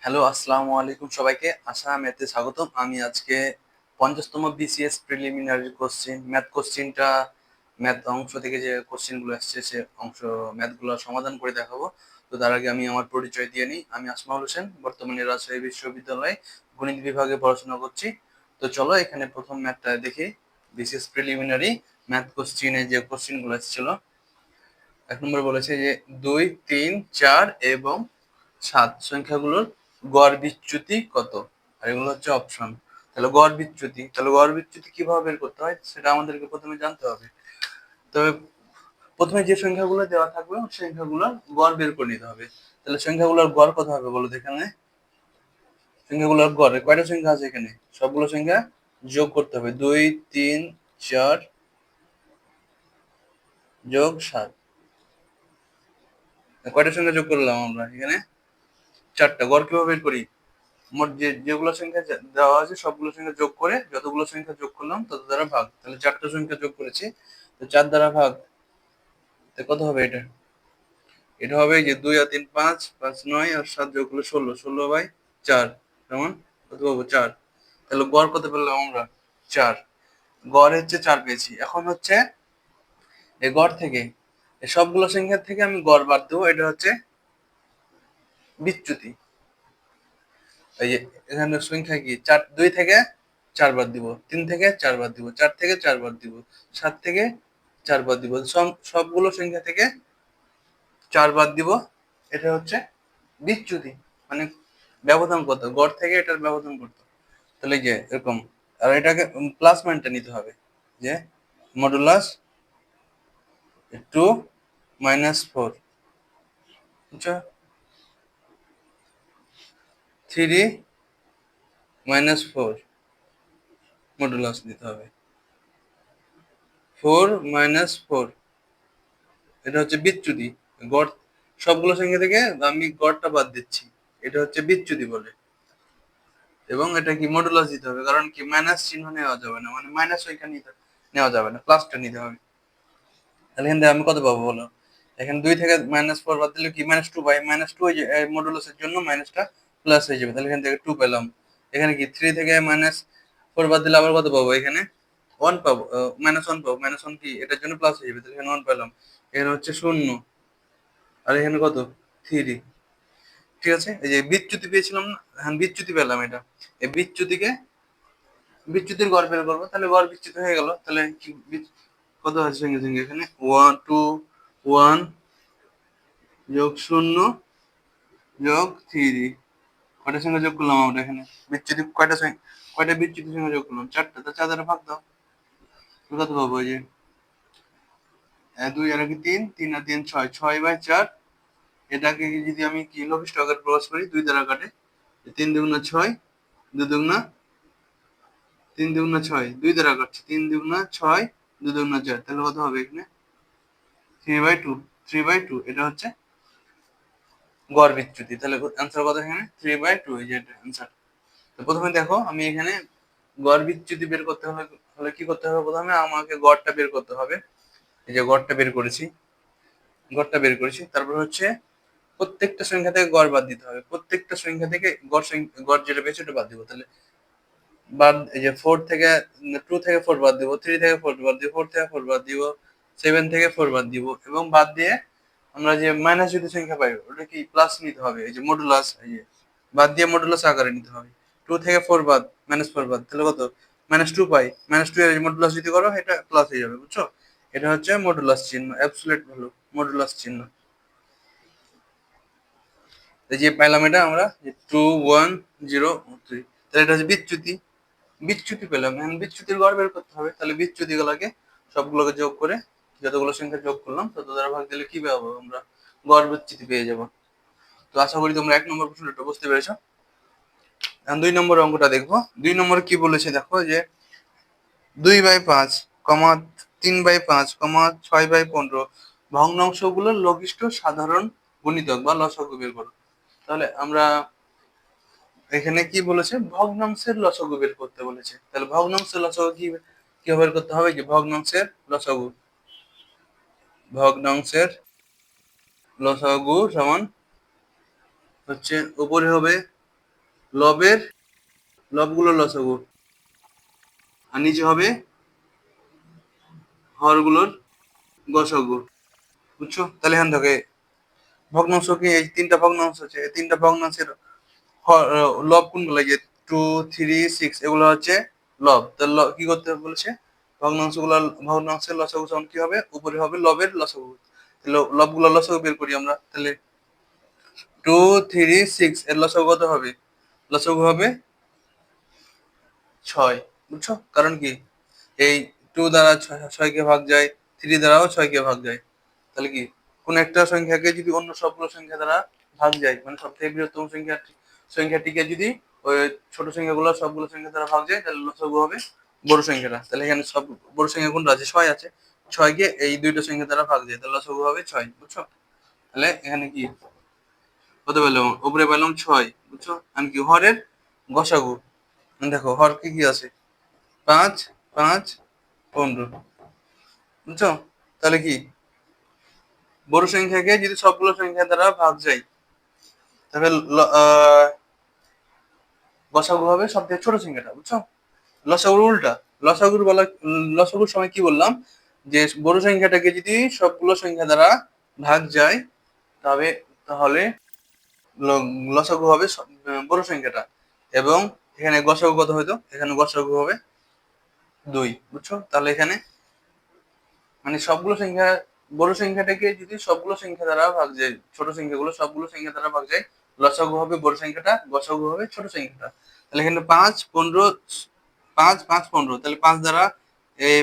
Hello, আসসালামু আলাইকুম সবাইকে। আশা ম্যাথে স্বাগতম। আমি আজকে ৫০তম বিসিএস প্রিলিমিনারি কোশ্চেন ম্যাথ কোশ্চেনটা ম্যাথ অংশ থেকে যে কোশ্চেনগুলো আসছে সে অংশ ম্যাথগুলো সমাধান করে দেখাবো। তো তার আগে আমি আমার পরিচয় দিয়ে নিই। আমি আসমাউল হোসেন, বর্তমানে রাজশাহী বিশ্ববিদ্যালয়ে গণিত বিভাগে পড়াশোনা করছি। তো চলো এখানে প্রথম ম্যাথটা দেখি। বিসিএস প্রিলিমিনারি ম্যাথ কোশ্চেনে যে কোশ্চেনগুলো এসেছিল, ১ নম্বর বলেছে যে ২, ৩, ৪ এবং ৭ সংখ্যাগুলোর গড় বিচ্যুতি কত? আর এগুলো হচ্ছে অপশন। তাহলে গড় বিচ্যুতি কিভাবে বের করতে হয় সেটা আমাদেরকে প্রথমে জানতে হবে। তবে প্রথমে যে সংখ্যাগুলো দেওয়া থাকবে ওই সংখ্যাগুলোর গড় বের করে নিতে হবে। তাহলে সংখ্যাগুলোর গড় কত হবে বলো তো এখানে? সংখ্যাগুলোর গড় কয়টা সংখ্যা আছে এখানে? সবগুলো সংখ্যা যোগ করতে হবে। ২, ৩, ৪ যোগ ৭। কয়টা সংখ্যা যোগ করলাম আমরা এখানে? ৪টা। গড় কিভাবে বের করি? মোট যেগুলো সংখ্যা দেওয়া আছে সবগুলো সংখ্যা যোগ করে যতগুলো সংখ্যা যোগ করলাম তত দ্বারা ভাগ। তাহলে ৪টা সংখ্যা যোগ করেছি, তো ৪ দ্বারা ভাগ। তো কত হবে এটা? এটা হবে যে ২ আর ৩ ৫, ৫ ৯ আর ৭ যোগ করলে ১৬, ১৬/৪ সমান কত পাবো? ৪। তাহলে গড় কত পেলাম আমরা? ৪। গড় হচ্ছে ৪ পেয়েছি। এখন হচ্ছে এই গড় থেকে এই সবগুলো সংখ্যার থেকে আমি গড় বাদ দেবো। এটা হচ্ছে বিচ্যুতি। এই যে এখানে সংখ্যা কি? ৪, ২ থেকে ৪ বাদ দিব, ৩ থেকে ৪ বাদ দিব, ৪ থেকে ৪ বাদ দিব, ৭ থেকে ৪ বাদ দিব, সবগুলো সংখ্যা থেকে ৪ বাদ দিব। এটা হচ্ছে বিচ্যুতি, মানে ব্যবধান কত? গড় থেকে এটার ব্যবধান কত? তাহলে এই যে এরকম। আর এটাকে প্লাস মানটা নিতে হবে, যে মডুলাস 2 - 4, বুঝছো? 3 - 4 মডুলাস দিতে হবে। 4 - 4 এটা হচ্ছে বিচ্যুতি। গড় সবগুলো সংখ্যা থেকে আমি গড়টা বাদ দিচ্ছি, এটা হচ্ছে বিচ্যুতি বলে। এবং এটা কি মডুলাস দিতে হবে, কারণ কি মাইনাস চিহ্ন নেওয়া যাবে না, মানে মাইনাস সংখ্যা নেওয়া যাবে না, প্লাসটা নিতে হবে। তাহলে এখান থেকে আমি কত পাবো বলো? এখানে ২ থেকে -4 বাদ দিলে কি -2 পাই। -2 এই যে মডুলাসের জন্য মাইনাসটা প্লাস হয়ে যাবে। তাহলে এখান থেকে 2 পেলাম। এখানে কি 3 থেকে -4 বাদ দিলে আবার কত পাবো? এখানে 1 পাবো, -1 পাবো। -1 কি এটার জন্য প্লাস হয়ে যাবে, তাহলে এখানে 1 পেলাম। এখানে হচ্ছে 0, আর এখানে কত? 3। ঠিক আছে? এই যে বিচ্যুতি পেয়েছিলাম না? হ্যাঁ, বিচ্যুতি পেলাম এটা। এই বিচ্যুতির গড় বের করবো। তাহলে গড় বিচ্যুতি হয়ে গেল। তাহলে কি কত আছে সঙ্গে সঙ্গে এখানে? 1 যোগ 0 যোগ 3। কয়টা সংখ্যা যোগ করলাম আমরা এখানে? বিচ্যুতি কয়টা বিচ্যুতি সংখ্যা যোগ করলাম? 4টা। তো 4 দ্বারা ভাগ দাও। কত পাবো? এই যে 2 আর 3, 3 আর 3 6, 6/4। এটাকে যদি আমি কি লঘিষ্ঠ আকারে প্রকাশ করি, 2 দ্বারা কাটে। 3 দুগুণা 6, 2 দুগুণা 3 দুগুণা 6, 2 দ্বারা কাটছে। 3 দুগুণা 6, 2 দুগুণা 4। তাহলে কত হবে এখানে? 3/2। 3/2 এটা হচ্ছে গড় বিচ্যুতি। তাহলে অ্যান্সার কত এখানে? 3/2, এই যে এটা অ্যান্সার। তো প্রথমে দেখো, আমি এখানে গড় বিচ্যুতি বের করতে হলে কি করতে হবে? প্রথমে আমাকে গড়টা বের করতে হবে। এই যে গড়টা বের করেছি। তারপর হচ্ছে প্রত্যেকটা সংখ্যা থেকে গড় বাদ দিতে হবে। প্রত্যেকটা সংখ্যা থেকে গড় যেটা পেয়েছে ওটা বাদ দিব। তাহলে এই যে 4 থেকে 2 থেকে 4 বাদ দিব, 3 থেকে 4 বাদ দিব, 4 থেকে 4 বাদ দিব, 7 থেকে 4 বাদ দিব, এবং বাদ দিয়ে আমরা যে মাইনাস যদি সংখ্যা পাই ওটা কি প্লাস নিতে হবে। এই যে মডুলাস, এই যে বাদ দিয়ে মডুলাস আকারে নিতে হবে। 2 থেকে 4 বাদ, -4 বাদ, তাহলে কত? -2 পাই। -2 এর মডুলাস যদি করো এটা প্লাস হয়ে যাবে, বুঝছো? এটা হচ্ছে মডুলাস চিহ্ন, অ্যাবসলিউট ভ্যালু, মডুলাস চিহ্ন। এই যে পাইলাম এটা আমরা, যে 2 1 0 3। তাহলে এটা হচ্ছে বিচ্যুতি। বিচ্যুতি পেলাম। এখন বিচ্যুতির গড় বের করতে হবে। তাহলে বিচ্যুতি গুলাকে সবগুলোকে যোগ করে যতগুলো সংখ্যা যোগ করলাম তত দ্বারা ভাগ দিলে কি পাবো আমরা? গড় বিচ্যুতি পেয়ে যাব। তো আশা করি তোমরা 1 নম্বর প্রশ্নটা বুঝতে পেরেছো। এখন 2 নম্বর অঙ্কটা দেখবো। 2 নম্বরে কি বলেছে দেখো, যে 2/5, 3/5, 6/15 ভগ্নাংশগুলোর লঘিষ্ঠ সাধারণ গুণিতক বা লসাগু বের করো। তাহলে আমরা এখানে কি বলেছে? ভগ্নাংশের লসাগু বের করতে বলেছে। তাহলে ভগ্নাংশের লসাগু কি বের করতে হবে? যে ভগ্নাংশের লসাগু সমান হচ্ছে উপরে হবে লবের লবগুলোর লসাগু, আর নিচে হবে হরগুলোর গসাগু। বুঝছো? তাহলে এখান থেকে ভগ্নাংশ কি, এই তিনটা ভগ্নাংশ আছে, এই তিনটা ভগ্নাংশের লব কোনগুলো, যে 2, 3, 6 এগুলো হচ্ছে লব। তাহলে কি করতে হবে বলেছে, ভগ্নাংশগুলো, ভগ্নাংশের লসাগু সমান কি হবে, উপরে হবে লবের লসাগু। তাহলে লবগুলোর লসাগু বের করি আমরা। তাহলে 2, 3, 6 এর লসাগু কত হবে, লসাগু হবে 6। বুঝছো? কারণ কি, এই 2 দ্বারা 6 কে ভাগ যায়, 3 দ্বারাও 6 কে ভাগ যায়। তাহলে কি, কোন একটা সংখ্যাকে যদি অন্য সবগুলো সংখ্যা দ্বারা ভাগ যায়, মানে সব থেকে বৃহত্তম সংখ্যাটিকে যদি ওই ছোট সংখ্যাগুলো সবগুলো সংখ্যা দ্বারা ভাগ যায়, তাহলে লসাগু হবে বড় সংখ্যাটা। তাহলে এখানে সব বড় সংখ্যা কোনটা আছে, 6 আছে, 6 কে এই দুইটা সংখ্যা দ্বারা ভাগ যায়, তাহলে লসাগু হবে 6। বুঝছো? তাহলে এখানে কি কত পেলাম, উপরে পেলাম 6। বুঝছো? আমি কি হরের গসাগু, দেখো হর কি কি আছে, 5, 5, 15। বুঝছো? তাহলে কি, বড় সংখ্যাকে যদি সবগুলো সংখ্যা দ্বারা ভাগ যায়, তাহলে গসাগু হবে সব থেকে ছোট সংখ্যাটা। বুঝছো? লসাগুর উল্টা, লসাগুর বলা, লসাগুর সময় কি বললাম, যে বড় সংখ্যাটাকে যদি সবগুলো সংখ্যা দ্বারা ভাগ যায়, তবে তাহলে লসাগু হবে বড় সংখ্যাটা। এবং এখানে গসাগু কত হইতো, এখানে গসাগু হবে 2। বুঝছো? তাহলে এখানে মানে সবগুলো সংখ্যা, বড় সংখ্যাটাকে যদি সবগুলো সংখ্যা দ্বারা ভাগ যায়, ছোট সংখ্যাগুলো সবগুলো সংখ্যা দ্বারা ভাগ যায়, লসাগু হবে বড় সংখ্যাটা, গসাগু হবে ছোট সংখ্যাটা। তাহলে এখানে 5, 15, 5, 5, 15, তাহলে 5 দ্বারা এই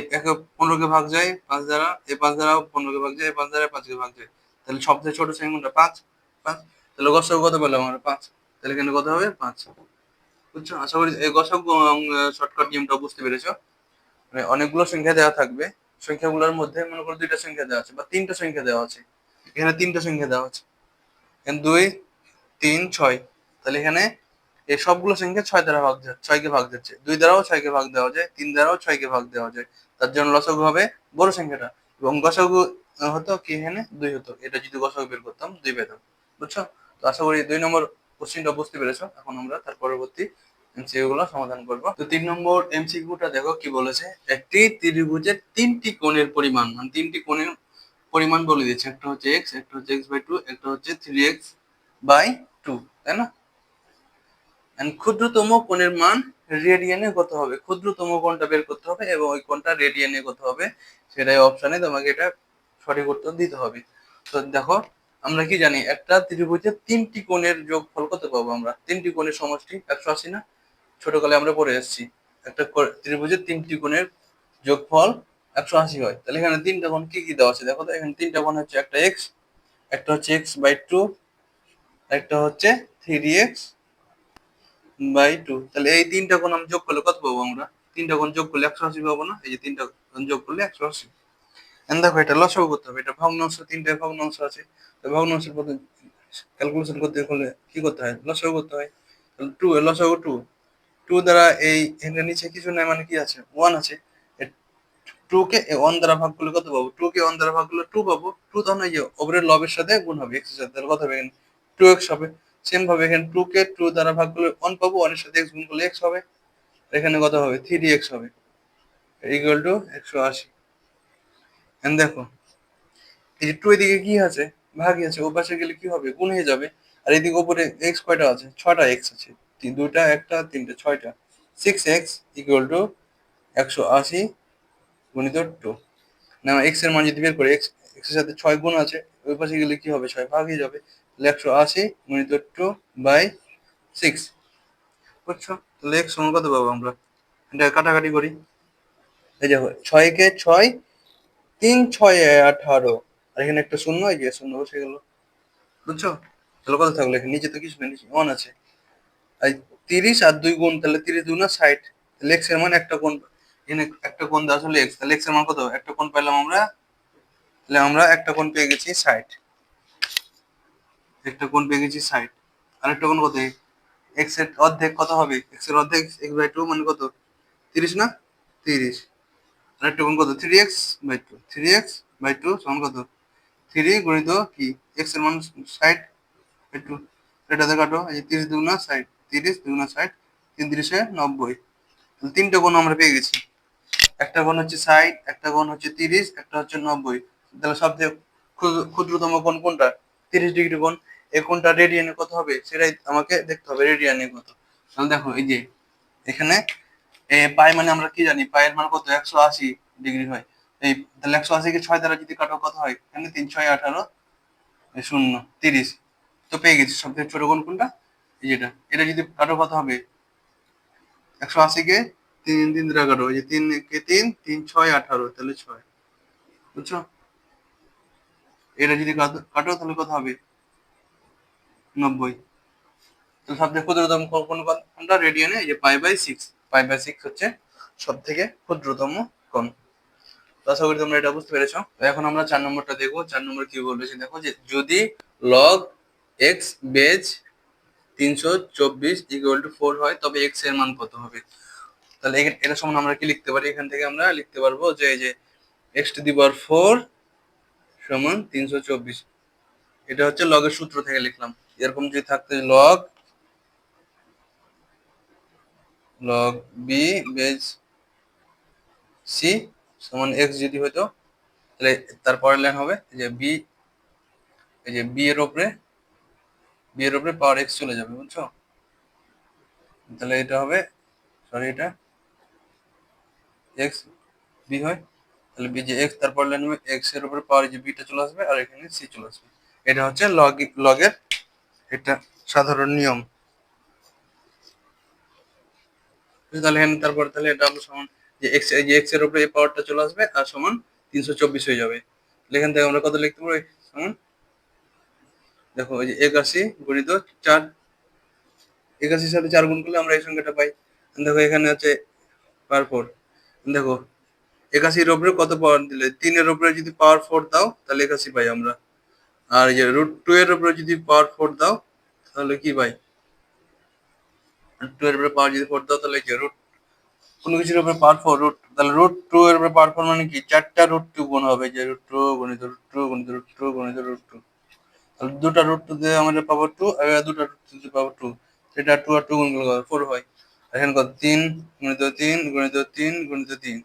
15 কে ভাগ যায়, 5 দ্বারা এই 5 দ্বারা 15 কে ভাগ যায়, এই 5 দ্বারা 5 কে ভাগ যায়, তাহলে সবচেয়ে ছোট সংখ্যা কোনটা, 5, 5। তাহলে গসাগু কত পেলাম আমরা, 5। তাহলে এখানে কত হবে, 5। বুঝছো? আশা করি এই গসাগু শর্টকাট নিয়মটা বুঝতে পেরেছো। মানে অনেকগুলো সংখ্যা দেওয়া থাকবে, সংখ্যাগুলোর মধ্যে মনে করো দুইটা সংখ্যা দেওয়া আছে বা তিনটা সংখ্যা দেওয়া আছে, এখানে তিনটা সংখ্যা দেওয়া আছে, এখানে 2, 3, 6। তাহলে এখানে এই সবগুলো সংখ্যা 6 দ্বারা ভাগ যাচ্ছে, 6 কে ভাগ যাচ্ছে, 2 দ্বারাও 6 কে ভাগ দেওয়া যায়, 3 দ্বারাও 6 কে ভাগ দেওয়া যায়। তার জন্য লসাগু হবে বড় সংখ্যাটা, এবং গসাগু হতো কি, এখানে 2 হতো, এটা যদি গসাগু বের করতাম 2 পেতাম। বুঝছো? তো আশা করি 2 নম্বর কোশ্চেনটা বুঝতে পেরেছো। এখন আমরা তার পরবর্তী এমসিকিউ গুলো সমাধান করব। তো 3 নম্বর এমসিকিউটা দেখো কি বলেছে, একটি ত্রিভুজের তিনটি কোণের পরিমাণ, মানে তিনটি কোণের পরিমাণ বলে দিয়েছে, একটা হচ্ছে এক্স, একটা হচ্ছে x/2, একটা হচ্ছে 3x/2, তাই না? এন্ড ক্ষুদ্রতম কোণের মান রেডিয়ানে কত হবে, ক্ষুদ্রতম কোণটা বের করতে হবে এবং ওই কোণটা রেডিয়ানে কত হবে, সেটাই অপশনে তোমাকে এটা সঠিক উত্তর দিতে হবে। তো দেখো, আমরা কি জানি, একটা ত্রিভুজের তিনটি কোণের যোগফল কত পাবো আমরা, তিনটি কোণের সমষ্টি 180 না, ছোটকালে আমরা পড়ে এসেছি। একটা ত্রিভুজের তিনটি কোণের যোগফল 180 হয়। তাহলে এখানে তিনটা কোণ কি কি দেওয়া আছে দেখো তো, এখানে তিনটা কোণ হচ্ছে, একটা এক্স, একটা হচ্ছে x/2, একটা হচ্ছে 3x/2। তাহলে এই তিনটা কোণ আমি যোগ করলে কত পাবো আমরা, তিনটা কোণ যোগ করলে 180 পাবো না, এই যে তিনটা কোণ যোগ করলে 180। দেখো এটা লসাগু করতে হবে, এটা ভগ্নাংশ, তিনটে ভগ্নাংশ আছে, তো ভগ্নাংশের পদ্ধতি ক্যালকুলেশন করতে হলে কি করতে হয়, লসাগু করতে হয়। তাহলে 2 এর লসাগু 2, 2 দ্বারা এই এখানে নিচে কিছু নাই, মানে কি আছে, 1 আছে, 2 কে 1 দ্বারা ভাগ করলে কত পাবো, 2 কে 1 দ্বারা ভাগ করলে 2 পাবো। 2 তখন এই যে ওপরের লবের সাথে গুণ হবে, x এর সাথে, তাহলে কত হবে এখানে 2x হবে। সেম ভাবে এখানে 2 কে 2 দ্বারা ভাগ করলে 1 পাবো, 1 এর সাথে x গুণ করলে x হবে, এখানে কত হবে 3x হবে, ইকুয়াল টু 180। এন্ড দেখো, এই যে 2 এদিকে কি আছে, ভাগই আছে, ও পাশে গেলে কি হবে, গুণ হয়ে যাবে। আর এদিকে উপরে x কয়টা আছে, 6টা x আছে, দুইটা, একটা, তিনটা, 6টা, 6x ইকুয়াল টু 180 গুণিত 2। না, এক্স এর মান যদি বের করি, এক্স এর সাথে 6 গুণ আছে, ওই পাশে গেলে কি হবে, 6 ভাগ হয়ে যাবে, তাহলে 180 গুণিত 2/6। বুঝছো? তাহলে এক্স সমান কত পাবো আমরা, এটা কাটাকাটি করি, এই দেখো 6 কে 6, 3 6 18, আর এখানে একটা শূন্য, এই যে শূন্য বসে গেল। বুঝছো? তাহলে কত থাকলো, এখানে নিচে তো কিছু নেই, নিচে 1 আছে, আর 30 আর 2 গুণ, তাহলে 30 2 না 60, তাহলে এক্স এর মান একটা কোণ, এখানে একটা কোণ দেওয়া আসলে এক্স, তাহলে এক্স এর মান কত, একটা কোণ পেলাম আমরা, তাহলে আমরা একটা কোণ পেয়ে গেছি 60, একটা কোণ পেয়ে গেছি 60। আরেকটা কোণ কত, এক্স এর অর্ধেক কত হবে, এক্স এর অর্ধেক x/2 মানে কত, 30 না, 30। আরেকটা কোণ কত, 3x/2, 3x/2 সমান কত, 3 গুণিত কি, এক্স এর মান 60/2, এটাতে কাটো, এই যে 30 2 না 60, 30 2 60 3 30 90। তাহলে তিনটে কোণ আমরা পেয়ে গেছি। একটা কোণ হচ্ছে 60, একটা কোণ হচ্ছে 30, একটা হচ্ছে 90। তাহলে সবচেয়ে ক্ষুদ্রতম কোণ কোনটা? 30 ডিগ্রি কোণ। এই কোণটা রেডিয়ানে কত হবে সেটাই আমাকে দেখতে হবে, রেডিয়ানে কত। তাহলে দেখো এই যে এখানে পাই মানে আমরা কি জানি, পায়ের মান কত? 180 ডিগ্রি হয়। এই তাহলে 180 কে 6 দ্বারা যদি কাটো কত হয়? এখানে 3 6 18 শূন্য 30। তো পেয়ে গেছি সবথেকে ছোট কোণ কোনটা, এই যেটা। এটা যদি কাটো কত হবে? 180 কে 3 3 দ্বারা কাটো, এই যে 3 কে 3 3 6 18, তাহলে 6। বুঝছো? এটা যদি কাটো তাহলে কত হবে? 90। তো সবথেকে ক্ষুদ্রতম কোণ কোনটা রেডিয়ানে? এই যে পাই/6। পাই/6 হচ্ছে সবথেকে ক্ষুদ্রতম কোণ। তো আশা করি তোমরা এটা বুঝতে পেরেছো। তো এখন আমরা 4 নম্বরটা দেখবো। 4 নম্বর কি বলেছে দেখো, যে যদি log x base 324 equal to 4 হয় তবে এক্স এর মান কত হবে? তাহলে এটা সমান আমরা কি লিখতে পারি? এখান থেকে আমরা লিখতে পারবো যে এই যে এক্স টু দি পাওয়ার 4 সমান 324। এটা হচ্ছে লগের সূত্র থেকে লিখলাম। এরকম যদি থাকতো log log b base c সমান এক্স যদি হতো, তাহলে তারপরের লাইন হবে যে বি, এই যে বি এর উপরে পাওয়ার এক্স চলে যাবে। বুঝছো? তাহলে এটা হবে, সরি এটা এক্স বি হয়। তাহলে বি যে এক্স, তারপর লাইন হবে এক্স এর উপরে পাওয়ার যে বিটা চলে আসবে, আর এখানে সি চলে আসবে। এটা হচ্ছে লগের এটা সাধারণ নিয়ম। তাহলে এখানে তারপর তাহলে এটা আমরা সমান যে এক্স, এই যে এক্স এর উপরে এই পাওয়ারটা চলে আসবে আর সমান 324 হয়ে যাবে। তাহলে এখান থেকে আমরা কত লিখতে পারি? সমান দেখো এই যে 81 গুণিত 4, 81 সাথে 4 গুণ করলে আমরা এই সংখ্যাটা পাই। দেখো এখানে আছে পাওয়ার 4। দেখো 81 এর উপরে কত পাওয়ার দিলে? 3 এর উপরে যদি পাওয়ার 4 দাও তাহলে 81 পাই আমরা। আর এই যে √2 এর উপরে যদি পাওয়ার 4 দাও তাহলে কি পাই? √2 এর উপরে পাওয়ার যদি 4 দাও তাহলে কি কোনো কিছুর উপরে পাওয়ার 4 তাহলে √2 এর উপরে পাওয়ার 4 মানে কি? 4টা √2 গুণ হবে, যে √2 গুণিত √2 গুণিত √2 গুণিত √2। তাহলে দুটা √2 দিয়ে আমাদের পাবো 2, আর দুটা √2 দিয়ে পাবো 2। সেটা 2 আর 2 গুণ করলে 4 হয়। এখানে কত? 3 গুণিত 3 গুণিত 3 গুণিত 3,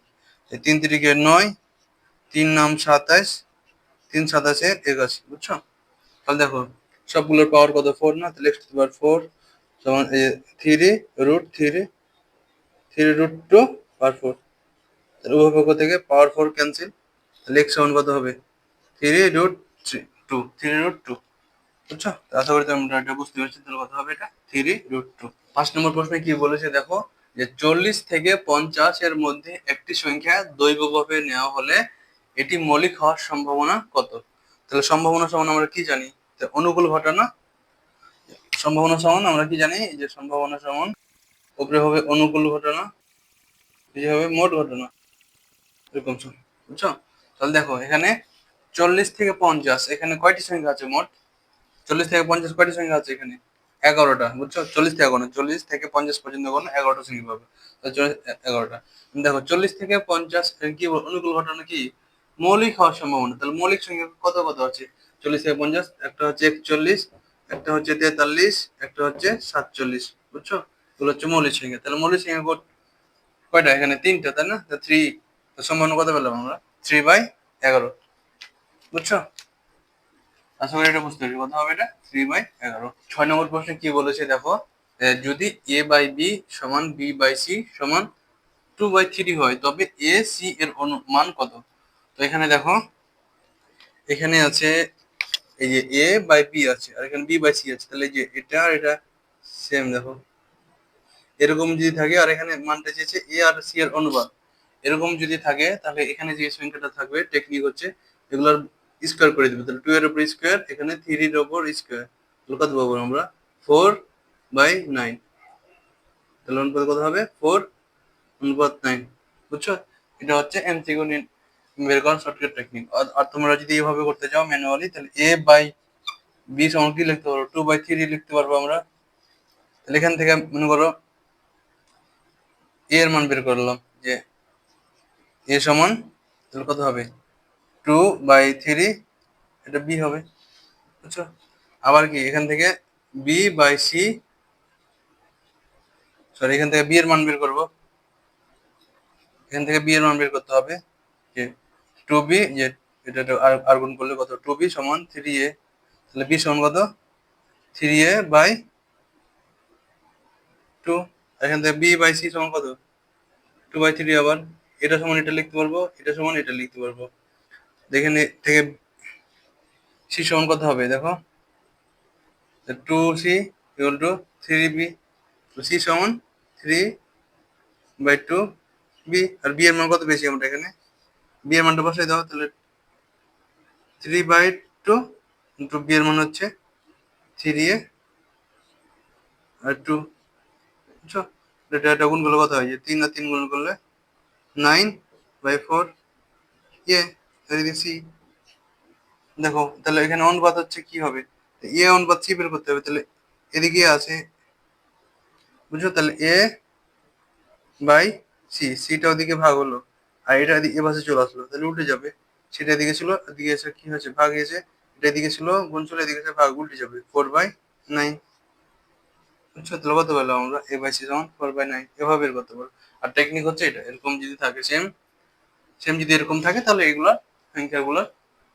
এই 3 3 9, 3 নাম 27, 3 27 81। বুঝছো? তাহলে দেখো সবগুলোর পাওয়ার কত? 4 না? তাহলে x টু দি পাওয়ার 4 সমান 3 √2 পাওয়ার 4। তাহলে উভয় পক্ষ থেকে পাওয়ার 4 ক্যান্সেল। তাহলে x সমান কত হবে? 3√2। বুঝছো? আশা করি তোমরা এটা বুঝতে পেরেছো। তাহলে কত হবে এটা? 3√2। 5 নম্বর প্রশ্নে কি বলেছে দেখো, যে 40 থেকে 50 এর মধ্যে একটি সংখ্যা দৈবভাবে নেওয়া হলে এটি মৌলিক হওয়ার সম্ভাবনা কত? তাহলে সম্ভাবনা সমান আমরা কি জানি? অনুকূল ঘটনা। সম্ভাবনা সমান আমরা কি জানি? যে সম্ভাবনা সমান উপরে হবে অনুকূল ঘটনা, নিচে হবে মোট ঘটনা। এরকম বুঝছো? তাহলে দেখো এখানে 40 থেকে 50 এখানে কয়টি সংখ্যা আছে মোট? 40 থেকে 50 কয়টি সংখ্যা আছে এখানে? 11টা। বুঝছো? 40 থেকে কোনো 40 থেকে 50 পর্যন্ত কোনো 11টা সংখ্যা পাবে। 11টা। দেখো 40 থেকে 50 কি অনুকূল ঘটনা কি? মৌলিক হওয়ার সম্ভাবনা। তাহলে মৌলিক সংখ্যা কত কত আছে? 40 থেকে 50, একটা হচ্ছে 41, একটা হচ্ছে 43, একটা হচ্ছে 47। বুঝছো? এগুলো হচ্ছে মৌলিক সংখ্যা। তাহলে মৌলিক সংখ্যা কয়টা? এখানে 3টা, তাই না? 3। তো সম্ভাবনা কত পেলাম আমরা? 3/11। বুঝছো? আশা করি এটা বুঝতে পেরেছি। কত হবে এটা? 3/11। 6 নম্বর প্রশ্নে কি বলেছে দেখো, যদি a/b সমান b/c সমান 2/3 হয় তবে ac এর মান কত? তো এখানে দেখো, এখানে আছে এই যে a/b আছে আর এখানে b/c আছে। তাহলে এই যে এটা আর এটা সেম। দেখো এরকম যদি থাকে, আর এখানে মানটা চেয়েছে a আর c এর অনুপাত, এরকম যদি থাকে তাহলে এখানে যে সংখ্যাটা থাকবে টেকনিক হচ্ছে এগুলোর স্কোয়ার করে দিবে। তাহলে 2 এর উপর স্কোয়ার, এখানে 3 এর উপর স্কোয়ার, তাহলে কত পাবো আমরা? 4/9। তাহলে অনুপাত কত হবে? 4/9। বুঝছো? এটা হচ্ছে এমসিকিউ বের করার শর্টকাট টেকনিক। আর তোমরা যদি এইভাবে করতে চাও ম্যানুয়ালি, তাহলে a/b সমান কি লিখতে পারবো? 2/3 লিখতে পারবো আমরা। তাহলে এখান থেকে মনে করো a এর মান বের করলাম, যে a সমান তাহলে কত হবে? 2/3, এটা b হবে। বুঝছো? আবার কি এখান থেকে b/c সরি, এখান থেকে বি এর মান বের করবো। এখান থেকে বি এর মান বের করতে হবে যে টু বি, যে এটা আর গুণ করলে কত, টু বি সমান থ্রি এ, তাহলে বি সমান কত, থ্রি এ বাই টু। এখান থেকে বি বাই সি সমান কত, টু বাই থ্রি। আবার এটা সমান এটা লিখতে পারবো, এটা সমান এটা লিখতে পারবো। এখানে থেকে সি সমান কত হবে দেখো, two C equal to three B. C সমান থ্রি বাই টু বি। আর বি এর মান কত বেশি, আমরা এখানে বি এর মানটা বসাই দাও, তাহলে three by two into b এর মান হচ্ছে থ্রি এ আর টু। বুঝছো, এটা গুণ করলে কত হয়, যে তিন আর তিন গুণ করলে নাইন বাই ফোর এ, এদিকে সি। দেখো তাহলে এখানে অনুপাত হচ্ছে কি হবে, এ অনুপাত সি বের করতে হবে, তাহলে এদিকে আছে। বুঝছো, তাহলে এ বাই সি, সিটা ওদিকে ভাগ হলো, আর এটা এ পাশে চলে আসলো, তাহলে উল্টে যাবে। সেটা এদিকে ছিল, এদিকে এসে কি হয়েছে, ভাগ হয়েছে। এটা এদিকে ছিল গুণ ছিল, এদিকে এসে ভাগ, উল্টে যাবে, ফোর বাই নাইন। বুঝছো, তাহলে কত পেলাম আমরা, এ বাই সি সমান ফোর বাই নাইন। এভাবে বের করতে পারো। আর টেকনিক হচ্ছে এটা, এরকম যদি থাকে সেম সেম যদি এরকম থাকে, তাহলে এগুলা সংখ্যাগুলো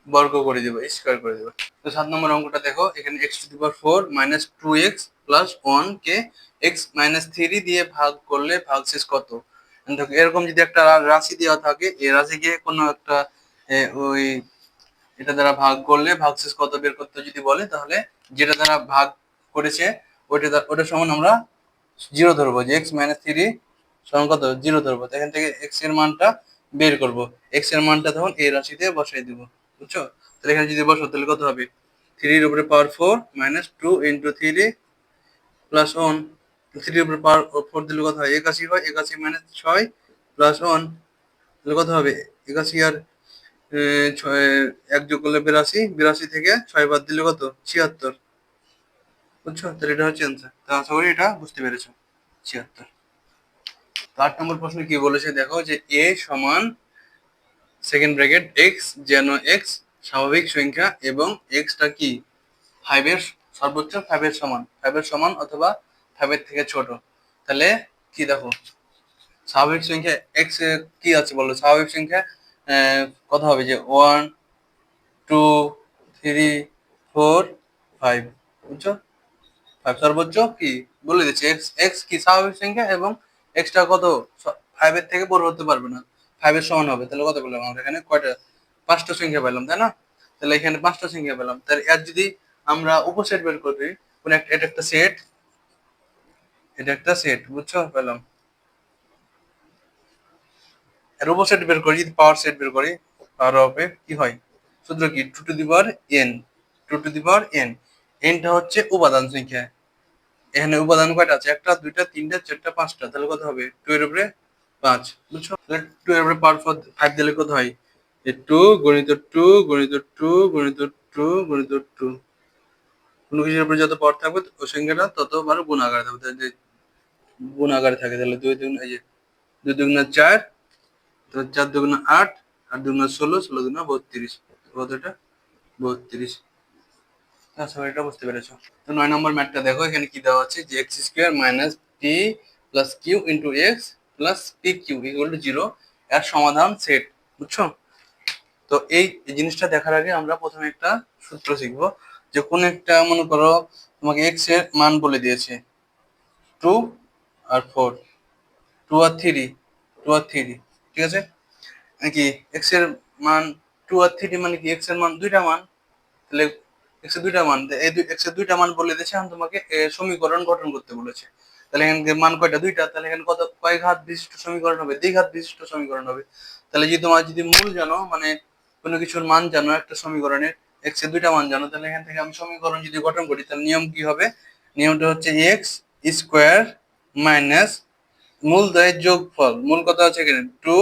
বর্গ করে দেবে, স্কোয়ার করে দেবে। তো 7 নম্বর অঙ্কটা দেখো, এখানে x to the power four minus two x plus one কে এক্স মাইনাস থ্রি দিয়ে ভাগ করলে ভাগশেষ কত। দেখো এরকম যদি একটা রাশি দেওয়া থাকে, এই রাশিকে কোনো একটা ওই এটা দ্বারা ভাগ করলে ভাগশেষ কত বের করতে যদি বলে, তাহলে যেটা দ্বারা ভাগ করেছে ওটা সমান আমরা জিরো ধরবো, যে এক্স মাইনাস থ্রি সমান কত, জিরো ধরবো। তো এখান থেকে এক্স এর মানটা বের করবো, এক্স এর মানটা তখন এই রাশিতে বসাই দিব। বুঝছো, তাহলে এখানে যদি বসো তাহলে কত হবে, থ্রির উপরে power four minus two into three plus one. থ্রির উপরে পাওয়ার ফোর দিলে কত হয়, একাশি হয়, একাশি মাইনাস ছয় প্লাস ওয়ান, তাহলে কত হবে, একাশি আর ছয় এক যোগ করলে বিরাশি, বিরাশি থেকে ছয় বাদ দিলে কত, ছিয়াত্তর। বুঝছো, তাহলে এটা হচ্ছে অ্যান্সার। তো আশা করি এটা বুঝতে পেরেছো, ছিয়াত্তর। তো 8 নম্বর প্রশ্ন কি বলেছে দেখো, যে এ সমান সেকেন্ড ব্র্যাকেট এক্স যেন এক্স স্বাভাবিক সংখ্যা এবং এক্সটা কি ফাইভের সর্বোচ্চ ফাইভের সমান, ফাইভের সমান অথবা ফাইভের থেকে ছোট। তাহলে কি দেখো, স্বাভাবিক সংখ্যা এক্স কি আছে বলো, স্বাভাবিক সংখ্যা কত হবে, যে one two three four five. বুঝছো, ফাইভ সর্বোচ্চ কি বলে দিচ্ছে, এক্স এক্স কি স্বাভাবিক সংখ্যা এবং এক্সটা কত ফাইভের থেকে বড় হতে পারবে না, ফাইভের সমান হবে। তাহলে কত পেলাম আমরা এখানে, কয়টা, পাঁচটা সংখ্যা পেলাম, তাই না। তাহলে এখানে পাঁচটা সংখ্যা পেলাম, তাহলে এর যদি আমরা উপসেট বের করি, কোন একটা, এটা একটা সেট, এটা একটা সেট। বুঝছো, পেলাম। এর উপসেট বের করি, যদি পাওয়ার সেট বের করি, পাওয়ার অফ এ কি হয়, সূত্র কি, two to the power N, two to the power N. এনটা হচ্ছে উপাদান সংখ্যা, এখানে উপাদান কয়টা আছে, একটা দুইটা তিনটা চারটা পাঁচটা, তাহলে কত হবে, টু এর উপরে পাঁচ। বুঝছো, তাহলে টু এর উপরে পাওয়ার ফাইভ দিলে কত হয়, যে টু গণিত টু গণিত টু গণিত টু গণিত টু। কোনো কিছুর উপরে যত পাওয়ার থাকবে ওই সংখ্যাটা ততবার গুণ আকারে থাকবে, তাহলে যে গুণ আকারে থাকে, তাহলে দুই দুগুণ, এই যে দুই দুগুণা চার, তাহলে চার দুগুণা আট, আট দুগুণা ষোলো, ষোলো দুগুণা বত্রিশ, কত এটা, বত্রিশ। আচ্ছা, এটা বুঝতে পেরেছো। তো 9 নম্বর ম্যাথটা দেখো, এখানে কি দেওয়া আছে, যে x square minus p plus q into x plus p q equal to zero এর সমাধান সেট। বুঝছো, তো এই জিনিসটা দেখার আগে আমরা প্রথমে একটা সূত্র শিখবো, যে কোন একটা, মনে করো তোমাকে এক্স এর মান বলে দিয়েছে টু আর ফোর, টু আর থ্রি, টু আর থ্রি, ঠিক আছে, নাকি এক্স এর মান টু আর থ্রি, মানে কি এক্স এর মান দুইটা মান, তাহলে এক্স এর দুইটা মান, এই এক্স এর দুইটা মান বলে দিয়েছে, এখন তোমাকে সমীকরণ গঠন করতে বলেছে। তাহলে এখানে মান কয়টা, দুইটা, তাহলে এখানে কত, কয় ঘাত বিশিষ্ট সমীকরণ হবে, দ্বিঘাত বিশিষ্ট সমীকরণ হবে। তাহলে যদি তোমার যদি মূল জানো, মানে কোনো কিছুর মান জানো, একটা সমীকরণের এক্স এর দুইটা মান জানো, তাহলে এখান থেকে আমি সমীকরণ যদি গঠন করি, তাহলে নিয়ম কি হবে, নিয়মটা হচ্ছে এক্স স্কোয়ার মাইনাস মূলদয়ের যোগফল, মূল কত আছে এখানে টু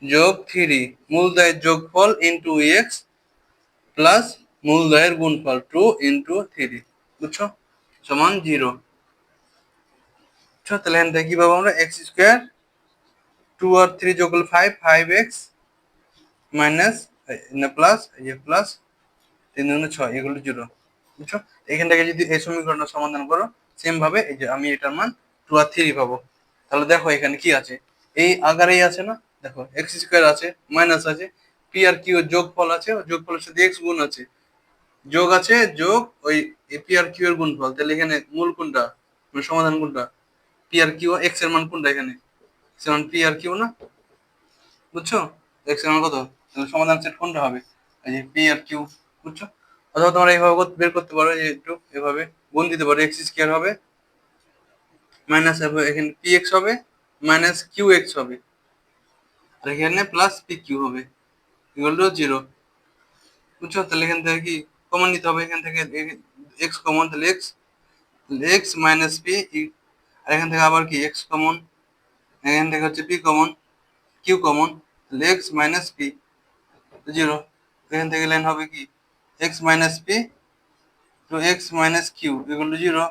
যোগ থ্রি, মূলদয়ের যোগফল ইন্টু এক্স প্লাস মূলদয়ের গুণফল টু ইন্টু থ্রি। বুঝছো, সমান জিরো। বুঝছো, তাহলে এখান থেকে কি পাবো আমরা, এক্স স্কোয়ার, টু আর থ্রি যোগ করলে five, five x minus plus, এই যে প্লাস তিন দুগুণে ছয়, এগুলো জিরো। বুঝছো, এখান থেকে যদি এই সমীকরণটা সমাধান করো, সেম ভাবে এই যে আমি এটার মান 2 আর 3 পাবো। তাহলে দেখো এখানে কি আছে, এই আকারেই আছে না, দেখো এক্স স্কোয়ার আছে, মাইনাস আছে, পি আর কিউ এর যোগফল আছে, যোগফলের সাথে এক্স গুণ আছে, যোগ আছে, যোগ ওই পি আর কিউ এর গুণফল। তাহলে এখানে মূল কোনটা, মানে সমাধান কোনটা, পি আর কিউ, এক্স এর মান কোনটা, এখানে এক্স এর মান পি আর কিউ না, বুঝছো? এক্স এর মান কত, তাহলে সমাধান সেট কোনটা হবে, এই যে পি আর কিউ, বুঝছো? অথবা তোমরা এইভাবে বের করতে পারো, যে একটু এভাবে গুণ দিতে পারো, এক্স স্কোয়ার হবে মাইনাস এখানে পি এক্স হবে মাইনাস কিউ এক্স হবে, আর এখানে প্লাস পি কিউ হবে, ইকুয়াল টু 0, বুঝছো? তাহলে এখান থেকে কি কমন নিতে হবে, এখান থেকে এক্স কমন, তাহলে এক্স, এক্স মাইনাস পি, আর এখান থেকে আবার কি এক্স কমন, এখান থেকে হচ্ছে পি কমন, কিউ কমন, তাহলে এক্স মাইনাস পি 0, এখান থেকে লাইন হবে কি x minus p to x minus q equal to 0,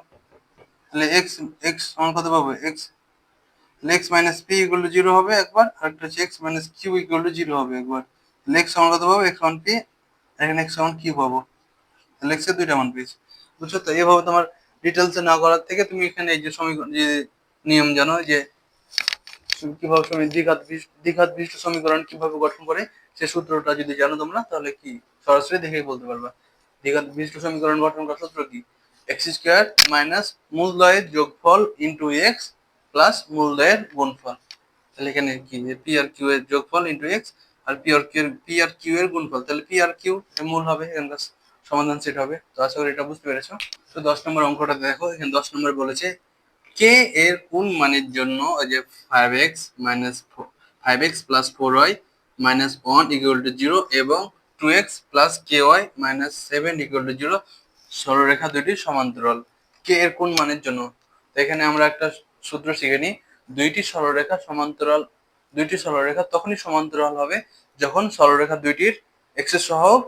তাহলে এক্স, এক্স সমান কত পাবো, এক্স, তাহলে x minus p equal to 0 হবে একবার, আর একটা হচ্ছে x minus q equal to 0 হবে একবার, তাহলে এক্স সমান কত পাবো, এক্স সমান পি, এখানে এক্স সমান কিউ পাবো, তাহলে এক্স এর দুইটা মান পেয়েছি, বুঝছো? তো এইভাবে তোমার ডিটেলসে না করার থেকে তুমি এখানে এই যে সমীকরণ, যে নিয়ম জানো, যে কিভাবে দ্বিঘাত বিশিষ্ট সমীকরণ কিভাবে গঠন করে, সে সূত্রটা যদি জানো তোমরা, তাহলে কি সরাসরি দেখেই বলতে পারবা দ্বিঘাত বিশিষ্ট সমীকরণ গঠন করার সূত্র কি, এক্স স্কোয়ার মাইনাস মূলদয়ের যোগফল ইন্টু এক্স প্লাস মূলদয়ের গুণফল। তাহলে এখানে কি, যে পি আর কিউ এর যোগফল ইন্টু এক্স আর পি আর কিউ এর গুণফল, তাহলে পি আর কিউ মূল হবে, এখানকার সমাধান সেট হবে। তো আশা করি এটা বুঝতে পেরেছো। তো 10 নম্বর অঙ্কটা দেখো, এখানে 10 নম্বর বলেছে কে এর কোন মানের জন্য ওই যে 5x plus 4y minus 1 equal to 0 এবং 2x plus ky minus 7 equal to 0 সরলরেখা দুটি সমান্তরাল, কে এর কোন মানের জন্য। তো এখানে আমরা একটা সূত্র শিখে নিই, দুইটি সরলরেখা সমান্তরাল, দুইটি সরলরেখা তখনই সমান্তরাল হবে যখন সরলরেখা দুইটির x এর সহগ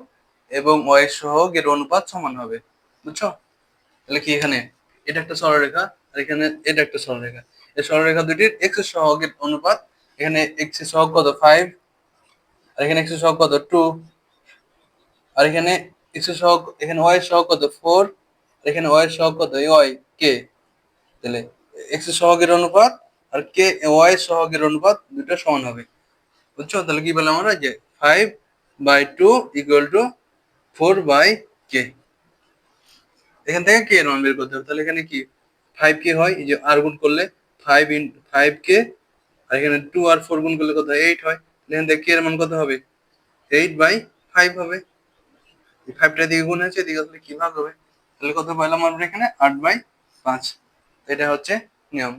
এবং y এর সহগ এর অনুপাত সমান হবে, বুঝছো? তাহলে কি এখানে এটা একটা সরলরেখা, আর এখানে এটা একটা সরলরেখা, এই সরলরেখা দুটির এক্স এর সহগের অনুপাত, এখানে এক্স এর সহগ কত 5, আর এখানে এক্স এর সহগ কত 2, আর এখানে এক্স এর সহগ, এখানে ওয়াই এর সহগ কত 4, আর এখানে ওয়াই এর সহগ কত ওয়াই কে, তাহলে এক্স এর সহগের অনুপাত আর কে ওয়াই এর সহগের অনুপাত দুটো সমান হবে, বুঝছো? তাহলে কি বললাম আমরা, যে 5/2 ইকুয়াল টু 4/k, এখান থেকে কে এর মান বের করতে হবে। তাহলে এখানে কি 5k হয়, এই যে আর গুণ করলে 5 আর এখানে 2 আর 4 গুণ করলে কত 8 হয়, এখান থেকে কে এর মান কত হবে, 8/5 হবে, এই 5টা দিকে গুণ হয়েছে, এদিকে আসলে কি ভাগ হবে, তাহলে কত পাইলাম আমরা এখানে 8/5। এটা হচ্ছে নিয়ম,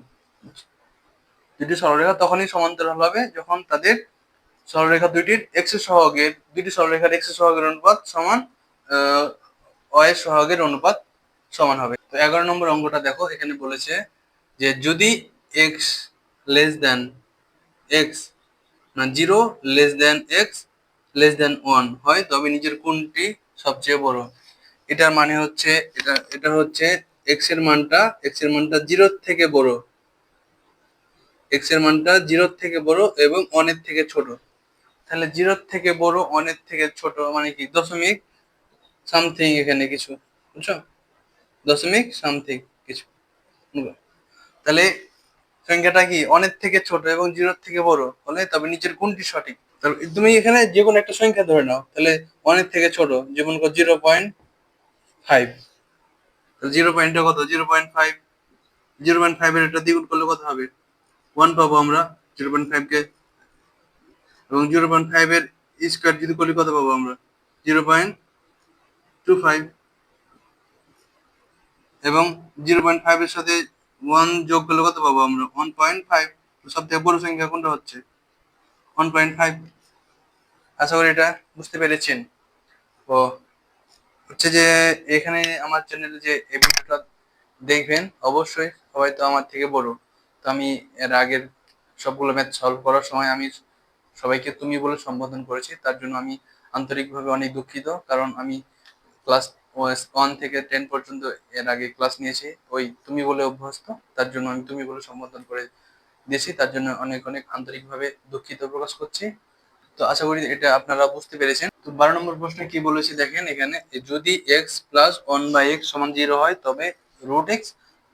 দুটি সরলরেখা তখনই সমান্তরাল হবে যখন তাদের সরলরেখা দুইটির এক্স এর সহগের, দুইটি সরলরেখার এক্স এর সহগের অনুপাত সমান ওয়াই এর সহগের অনুপাত সমান হবে। তো 11 নম্বর অঙ্কটা দেখো, এখানে বলেছে যে যদি এক্স লেস দেন এক্স না 0 less than x less than 1 হয় তবে নিচের কোনটি সবচেয়ে বড়। এটার মানে হচ্ছে, এটা হচ্ছে এক্স এর মানটা 0 থেকে বড়, এক্স এর মানটা 0 থেকে বড় এবং 1 এর থেকে ছোট। তাহলে 0 থেকে বড় 1 এর থেকে ছোট মানে কি দশমিক সামথিং, এখানে কিছু, বুঝছো? দশমিক সামথিং কিছু, তাহলে সংখ্যাটা কি অনেক থেকে ছোট এবং 0 থেকে বড় হলে তবে নিচের কোনটি সঠিক। তাহলে তুমি এখানে যে কোনো একটা সংখ্যা ধরে নাও, তাহলে অনেক থেকে ছোট, যেমন 0.5, তাহলে 0 পয়েন্টটা কত 0.5, 0.5 এর একটা দ্বিগুণ করলে কত হবে 1 পাবো আমরা 0.5 কে, এবং 0.5 এর স্কোয়ার যদি করি কত পাবো আমরা 0.25, এবং 0.5 এর সাথে 1 যোগ করলে কত পাবো আমরা 1.5, সব থেকে বড় সংখ্যা কোনটা হচ্ছে 1.5। আশা করি এটা বুঝতে পেরেছেন। ও হচ্ছে যে এখানে আমার চ্যানেলে যে এই ভিডিওটা দেখবেন অবশ্যই, সবাই তো আমার থেকে বড়, তো আমি এর আগের সবগুলো ম্যাথ সলভ করার সময় আমি সবাইকে তুমি বলে সম্বোধন করেছি, তার জন্য আমি আন্তরিকভাবে অনেক দুঃখিত, কারণ আমি ক্লাস 1 থেকে 10 পর্যন্ত এর আগে ক্লাস নিয়েছি ওই তুমি বলে অভ্যস্ত, তার জন্য আমি তুমি বলে সম্বোধন করে দিয়েছি, তার জন্য অনেক অনেক আন্তরিকভাবে দুঃখিত প্রকাশ করছি। তো আশা করি এটা আপনারা বুঝতে পেরেছেন। তো 12 নম্বর প্রশ্নে কি বলেছে দেখেন, এখানে যদি x প্লাস 1/x সমান 0 হয় তবে √x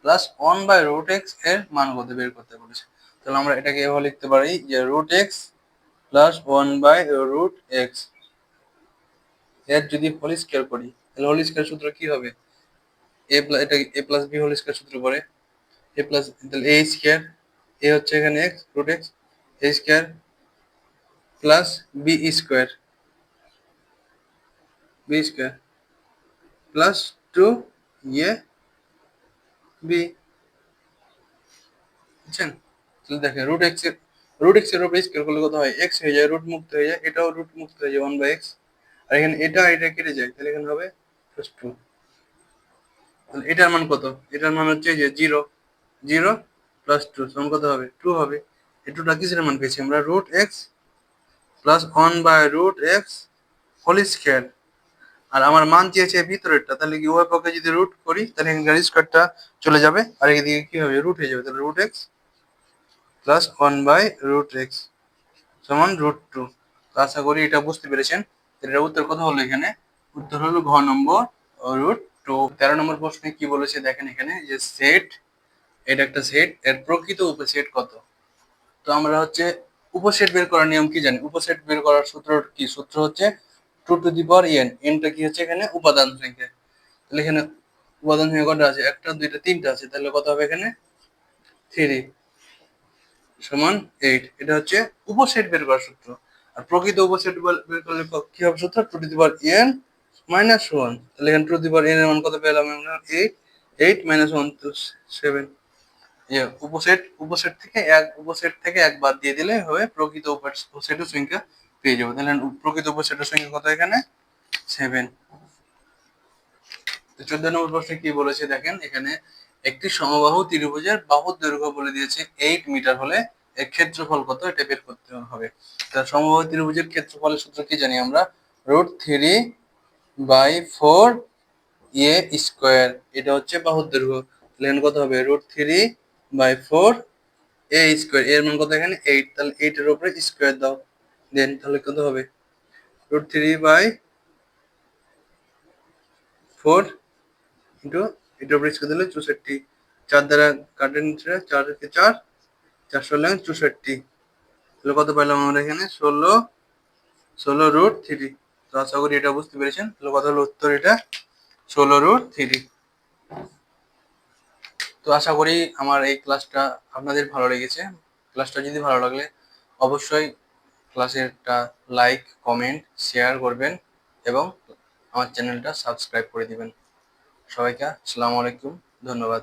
প্লাস 1/√x এর মান কত বের করতে বলেছে। তাহলে আমরা এটাকে এভাবে লিখতে পারি যে √x প্লাস 1/√x এর যদি হোল স্কয়ার করি তাহলে হোল স্কয়ার সূত্র কি হবে? এটা a plus b whole square সূত্র পড়ে a প্লাস তাহলে a স্কয়ার, a হচ্ছে এখানে x √x, a square plus b square plus 2 a b, বুঝছেন? তাহলে দেখেন √x এর উপরে স্কয়ার করলে কত হয়? x হয়ে যায়, রুট মুক্ত হয়ে যায়, এটাও রুট মুক্ত হয়ে যায় 1/x, আর এখানে এটা কেটে যায়, তাহলে এখানে হবে +2। তাহলে এটার মান কত? এটার মান হচ্ছে যে 0 প্লাস 2 সমান কত হবে? 2 হবে। এই 2টা কিসের মান পেয়েছি আমরা? √x plus 1/√x whole square. আর আমার মান চেয়েছে ভিতরেরটা, তাহলে কি উভয় পক্ষে যদি রুট করি তাহলে এখানকার স্কয়ারটা চলে যাবে, আর এদিকে কি হবে? রুট হয়ে যাবে। তাহলে √x প্লাস 1/√x সমান √2। তো আশা করি এটা বুঝতে পেরেছেন। এটার উত্তর কত হলো? এখানে উত্তর হলো ঘ নম্বর √2। 13 নম্বর প্রশ্নে কি বলেছে দেখেন এখানে যে সেট, এটা একটা সেট, এর প্রকৃত উপসেট কত? তো আমরা হচ্ছে উপসেট বের করার নিয়ম কি জানি? উপসেট বের করার সূত্র কি? সূত্র হচ্ছে 2n, এনটা কি হচ্ছে এখানে উপাদান সংখ্যা। তাহলে এখানে উপাদান সংখ্যা কটা আছে? একটা, দুইটা, তিনটা আছে, তাহলে কত হবে এখানে? 3 সমান 8। এটা হচ্ছে উপসেট বের করার সূত্র। আর প্রকৃত উপসেট বের করলে কি হবে সূত্র? 2n - 1। তাহলে এখানে 2n এর মান কত পেলাম আমরা? 8, 8 - 1 তো 7। উপসেট থেকে এক বাদ দিয়ে দিলে হবে প্রকৃত উপসেটের সংখ্যা পেয়ে যাবো। তাহলে প্রকৃত উপসেটের সংখ্যা কত এখানে? 7। তো 14 নম্বর প্রশ্নে কি বলেছে দেখেন এখানে, একটি সমবাহু ত্রিভুজের বাহুর দৈর্ঘ্য বলে দিয়েছে 8 মিটার হলে এর ক্ষেত্রফল কত? এটা বের করতে হবে। তাহলে সমবাহু ত্রিভুজের ক্ষেত্রফলের সূত্র কি জানি আমরা? √3/4 a স্কয়ার। এটা হচ্ছে বাহুর দৈর্ঘ্য। তাহলে এখানে কত হবে? √3/4 a স্কয়ার, এর মান কত এখানে? 8। তাহলে 8 এর উপরে স্কয়ার দাও, দেন তাহলে কত হবে? √3/4 ইন্টু এটার উপরে স্কয়ার দিলে 64। 4 দ্বারা কাটে নিচ্ছে, 4 কে 4, 4 ষোলো 64। তাহলে কত পেলাম আমরা এখানে? 16√3। তো আশা করি এটা বুঝতে পেরেছেন। তাহলে কত হলো উত্তর? এটা 16√3। তো আশা করি আমার এই ক্লাসটা আপনাদের ভালো লেগেছে। ক্লাসটা যদি ভালো লাগলে অবশ্যই ক্লাসেরটা লাইক, কমেন্ট, শেয়ার করবেন এবং আমার চ্যানেলটা সাবস্ক্রাইব করে দিবেন। সবাইকে আসসালামু আলাইকুম, ধন্যবাদ।